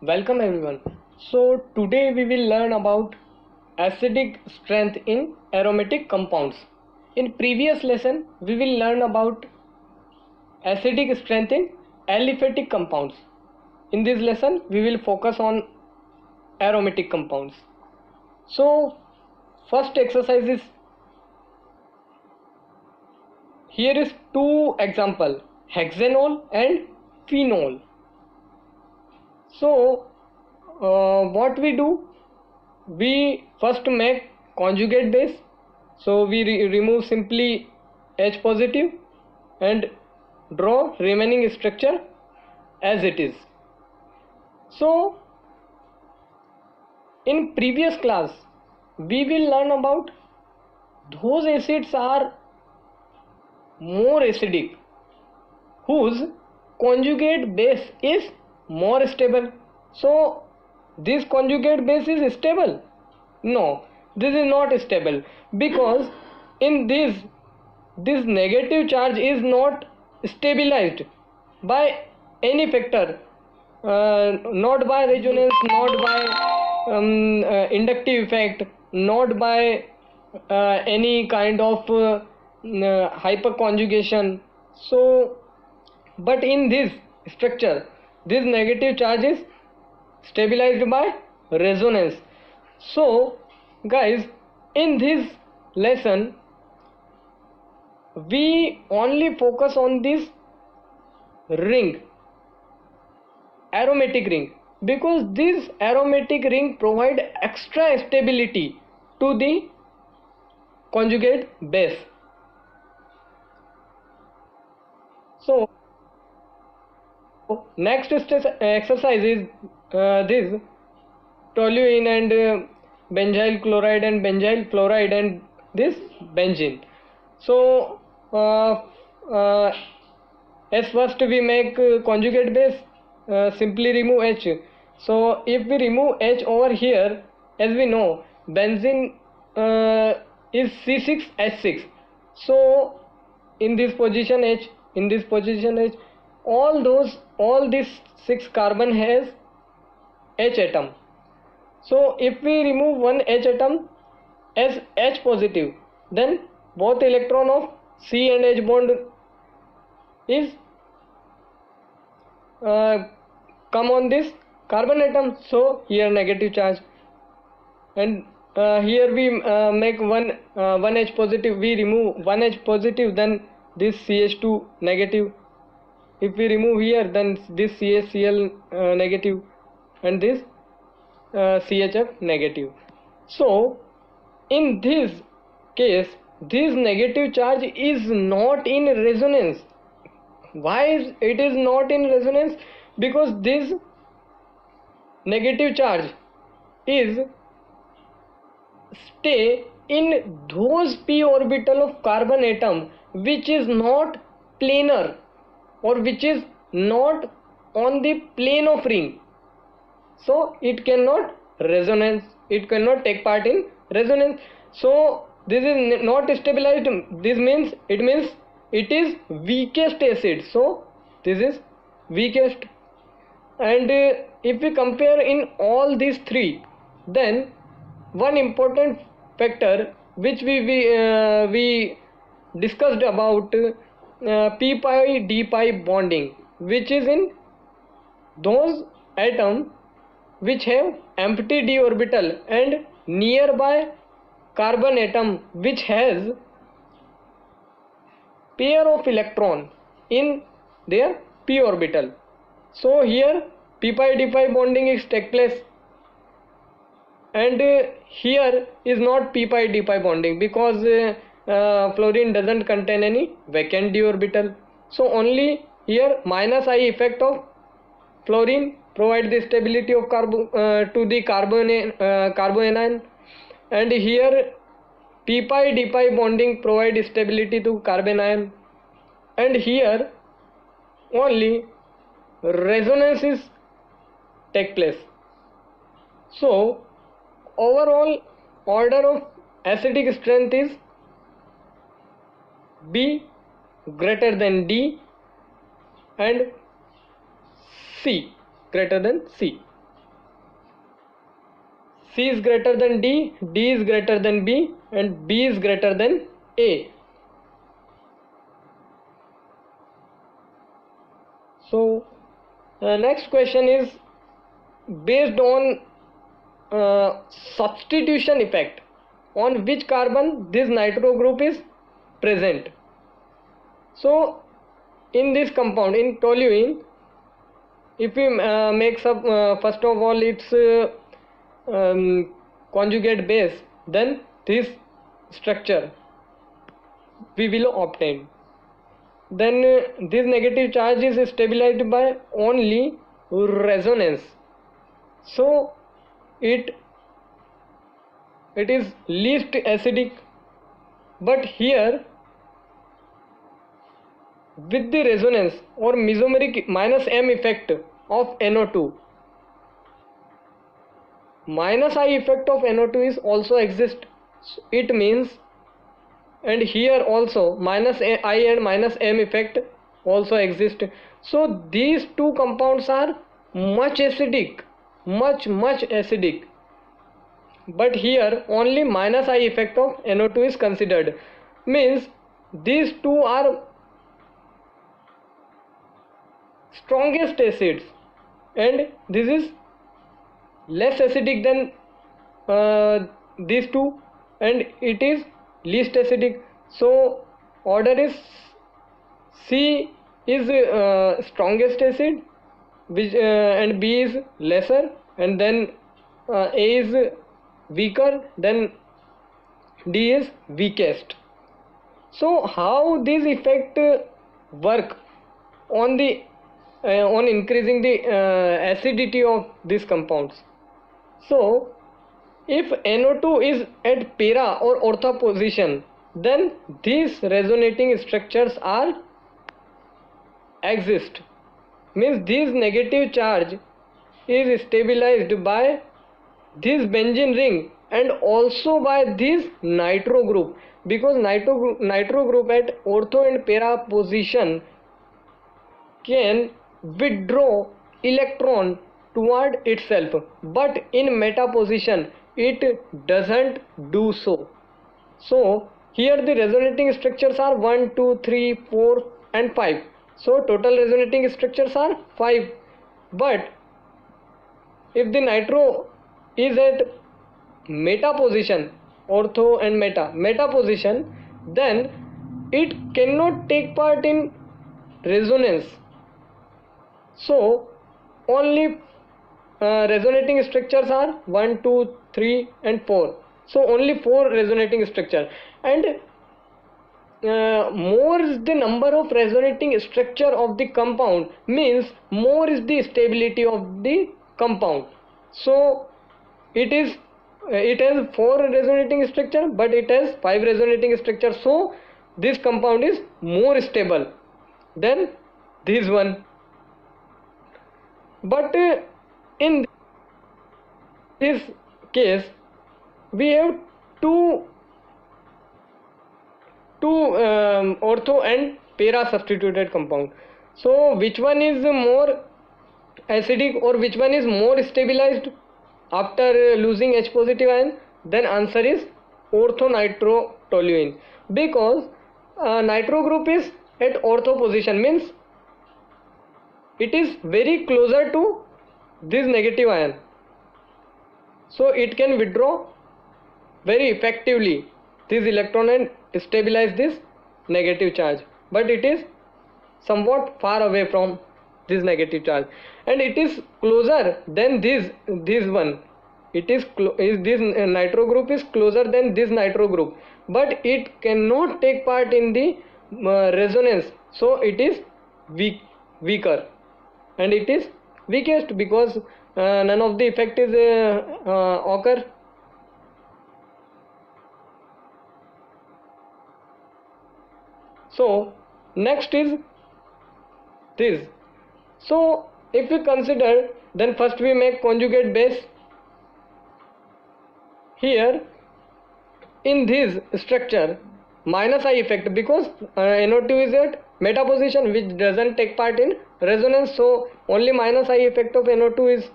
Welcome everyone. So today we will learn about acidic strength in aromatic compounds. In previous lesson we will learn about acidic strength in aliphatic compounds. In this lesson we will focus on aromatic compounds. So first exercise is here is two example, hexanol and phenol. So what we do, we first make conjugate base, so we remove simply H positive and draw remaining structure as it is. So in previous class we will learn about those acids are more acidic whose conjugate base is more stable. So this conjugate base is stable? No, this is not stable, because in this negative charge is not stabilized by any factor, not by resonance, not by inductive effect, not by any kind of hyperconjugation. So but in this structure this negative charge is stabilized by resonance. So guys, in this lesson we only focus on this ring, aromatic ring, because this aromatic ring provide extra stability to the conjugate base. So next exercise is this toluene and benzyl chloride and benzyl fluoride and this benzene. So as first we make conjugate base, simply remove H. So if we remove H over here, as we know benzene is C6H6. So in this position H, in this position H, all these 6 carbon has H atom. So if we remove one H atom as H positive, then both electron of C and H bond is come on this carbon atom, so here negative charge, and here we make one H positive, we remove one H positive, then this CH2 negative. If we remove here, then this CaCl negative and this CHF negative. So in this case this negative charge is not in resonance. Why is it is not in resonance? Because this negative charge is stay in those p orbital of carbon atom which is not planar, or which is not on the plane of ring. So it cannot resonance, it cannot take part in resonance. So this is not stabilized. This means it is weakest acid. So this is weakest. And if we compare in all these three, then one important factor which we discussed about p pi d pi bonding, which is in those atoms which have empty d orbital and nearby carbon atom which has pair of electron in their p orbital. So here p pi d pi bonding is take place, and here is not p pi d pi bonding, because fluorine doesn't contain any vacant d orbital. So only here minus I effect of fluorine provide the stability of to the carbanion, and here p pi d pi bonding provide stability to carbanion, and here only resonances take place. So overall order of acidic strength is B greater than D and C greater than C. C is greater than D, D is greater than B, and B is greater than A. So next question is based on substitution effect, on which carbon this nitro group is present. So in this compound, in toluene, if we make first of all its conjugate base, then this structure we will obtain. Then this negative charge is stabilized by only resonance, so it is least acidic. But here with the resonance or mesomeric minus M effect of NO2, minus I effect of NO2 is also exist. It means, and here also minus I and minus M effect also exist. So these two compounds are much acidic, much acidic, but here only minus I effect of NO2 is considered. Means these two are strongest acids, and this is less acidic than these two, and it is least acidic. So order is C is strongest acid, which and B is lesser, and then A is weaker, then D is weakest. So how this effect work on the on increasing the acidity of these compounds? So if NO2 is at para or ortho position, then these resonating structures are exist. Means this negative charge is stabilized by this benzene ring and also by this nitro group, because nitro group at ortho and para position can withdraw electron toward itself, but in meta position it doesn't do so. So here the resonating structures are 1, 2, 3, 4 and 5. So total resonating structures are 5. But if the nitro is at meta position, ortho and meta position, then it cannot take part in resonance. So only resonating structures are 1, 2, 3 and 4. So only 4 resonating structure, and more is the number of resonating structure of the compound, means more is the stability of the compound. So it has 4 resonating structure, but it has 5 resonating structure, so this compound is more stable than this one. But in this case we have two ortho and para substituted compound. So which one is more acidic or which one is more stabilized after losing H positive ion? Then answer is ortho nitro toluene, because nitro group is at ortho position, means it is very closer to this negative ion, so it can withdraw very effectively this electron and stabilize this negative charge, but it is somewhat far away from this negative charge, and it is closer than this one. It is this nitro group is closer than this nitro group, but it cannot take part in the resonance, so it is weaker, and it is weakest because none of the effect is occur. So next is this. So if we consider, then first we make conjugate base. Here in this structure minus I effect, because NO2 is at meta position which doesn't take part in resonance, so only minus I effect of NO2 is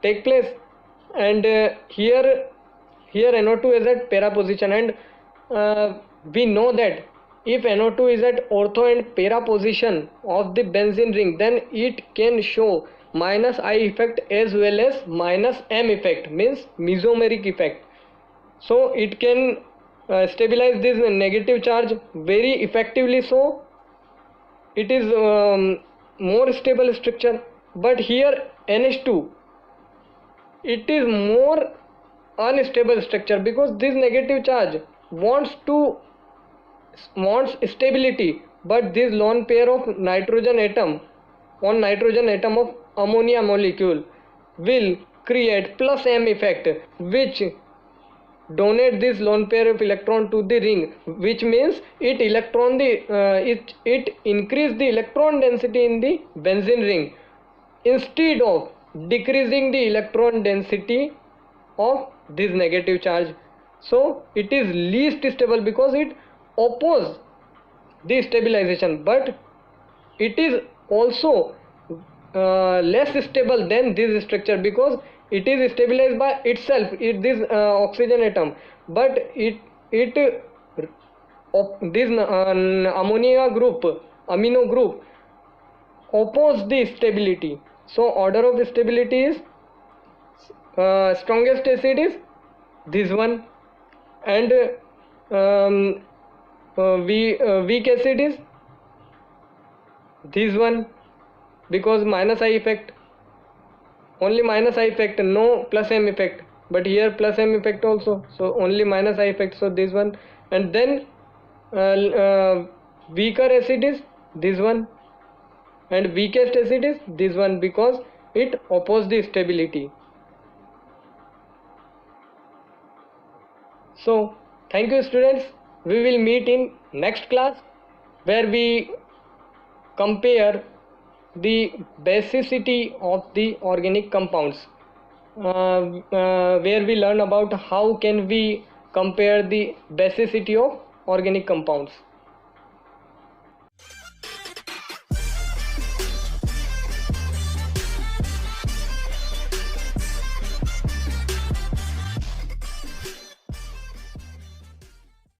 take place. and here NO2 is at para position, and we know that if NO2 is at ortho and para position of the benzene ring, then it can show minus I effect as well as minus M effect, means mesomeric effect. So it can stabilize this negative charge very effectively, so it is more stable structure. But here NH2, it is more unstable structure, because this negative charge wants stability, but this lone pair of nitrogen atom on nitrogen atom of ammonia molecule will create plus M effect, which donate this lone pair of electron to the ring, which means it increase the electron density in the benzene ring instead of decreasing the electron density of this negative charge. So it is least stable because it opposes the stabilization, but it is also less stable than this structure, because it is stabilized by itself, this oxygen atom, but this amino group oppose the stability. So order of stability is strongest acid is this one, and weak acid is this one, because minus I effect, only minus I effect, no plus M effect, but here plus M effect also, so only minus I effect, so this one. And then weaker acid is this one, and weakest acid is this one, because it opposes the stability. So thank you students, we will meet in next class, where we compare the basicity of the organic compounds, where we learn about how can we compare the basicity of organic compounds.